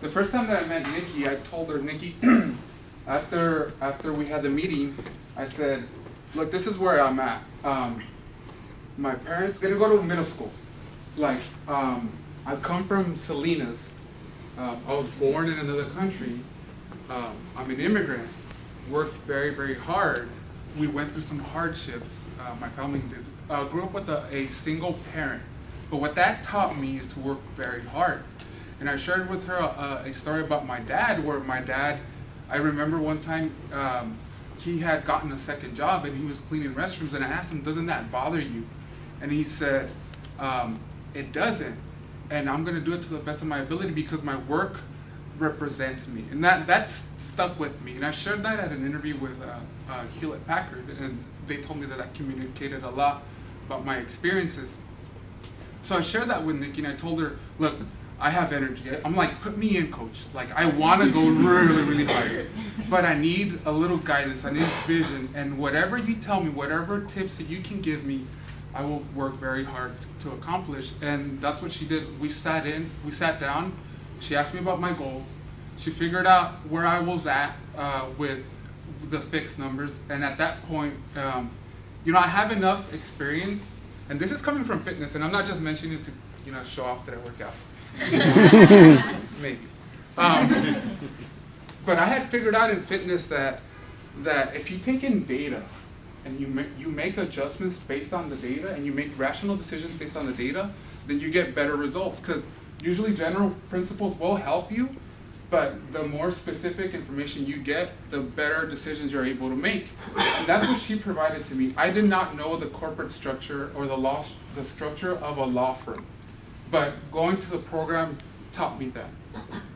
The first time that I met Nikki, I told her, Nikki, after we had the meeting, I said, look, this is where I'm at. My parents, they didn't go to middle school. Like, I come from Salinas. I was born in another country. I'm an immigrant. Worked very, very hard. We went through some hardships. My family did. Grew up with a single parent. But what that taught me is to work very hard. And I shared with her a story about my dad, where my dad, I remember one time he had gotten a second job and he was cleaning restrooms, and I asked him, doesn't that bother you? And he said, it doesn't. And I'm going to do it to the best of my ability because my work represents me. And that's stuck with me. And I shared that at an interview with Hewlett Packard, and they told me that I communicated a lot about my experiences. So I shared that with Nikki, and I told her, look, I have energy. I'm like, put me in, coach. Like, I want to go really, really hard. But I need a little guidance. I need vision. And whatever you tell me, whatever tips that you can give me, I will work very hard to accomplish. And that's what she did. We sat down. She asked me about my goals. She figured out where I was at with the fixed numbers. And at that point, I have enough experience. And this is coming from fitness. And I'm not just mentioning it to, show off that I work out. Maybe. But I had figured out in fitness that if you take in data and you make adjustments based on the data and you make rational decisions based on the data, then you get better results. Because usually general principles will help you, but the more specific information you get, the better decisions you're able to make. And that's what she provided to me. I did not know the corporate structure or the structure of a law firm. But going to the program taught me that.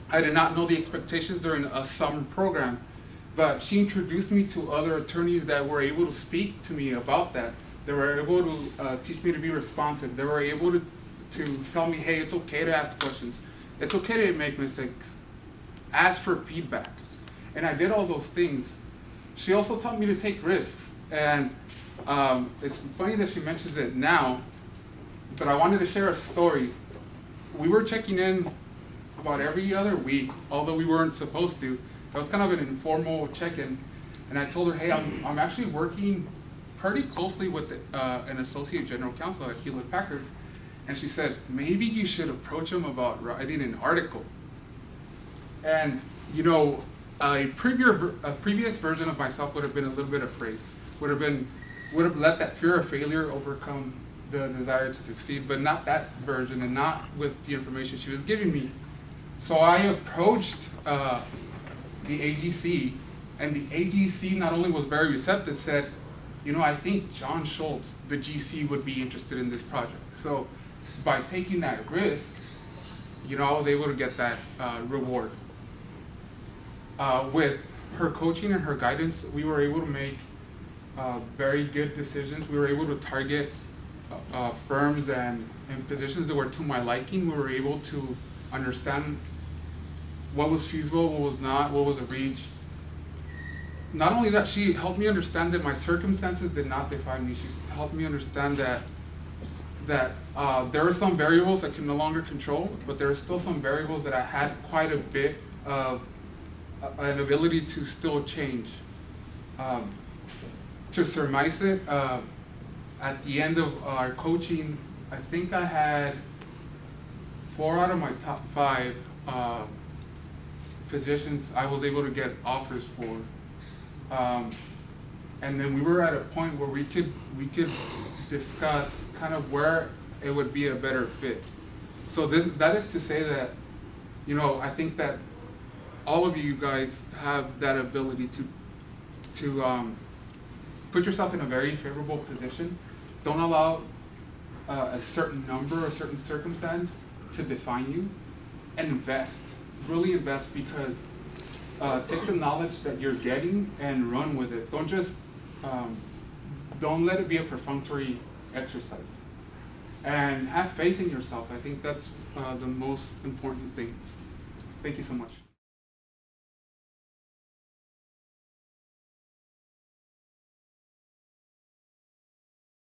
I did not know the expectations during a summer program, but she introduced me to other attorneys that were able to speak to me about that. They were able to teach me to be responsive. They were able to tell me, hey, it's okay to ask questions. It's okay to make mistakes. Ask for feedback. And I did all those things. She also taught me to take risks. And it's funny that she mentions it now, but I wanted to share a story. We were checking in about every other week, although we weren't supposed to. That was kind of an informal check-in. And I told her, hey, I'm actually working pretty closely with an associate general counsel at Hewlett Packard. And she said, maybe you should approach him about writing an article. And, a previous version of myself would have been a little bit afraid, would have let that fear of failure overcome the desire to succeed, but not that version and not with the information she was giving me. So I approached the AGC, and the AGC not only was very receptive, said, I think John Schultz, the GC, would be interested in this project. So by taking that risk, I was able to get that reward. With her coaching and her guidance, we were able to make very good decisions. We were able to target firms and positions that were to my liking. We were able to understand what was feasible, what was not, what was a reach. Not only that, she helped me understand that my circumstances did not define me. She helped me understand that there are some variables I can no longer control, but there are still some variables that I had quite a bit of an ability to still change. To surmise it, at the end of our coaching, I think I had 4 out of my top 5 positions I was able to get offers for. And then we were at a point where we could discuss kind of where it would be a better fit. So that is to say that, I think that all of you guys have that ability to put yourself in a very favorable position. Don't allow a certain number or a certain circumstance to define you. And invest, really invest, because take the knowledge that you're getting and run with it. Don't just, don't let it be a perfunctory exercise. And have faith in yourself. I think that's the most important thing. Thank you so much.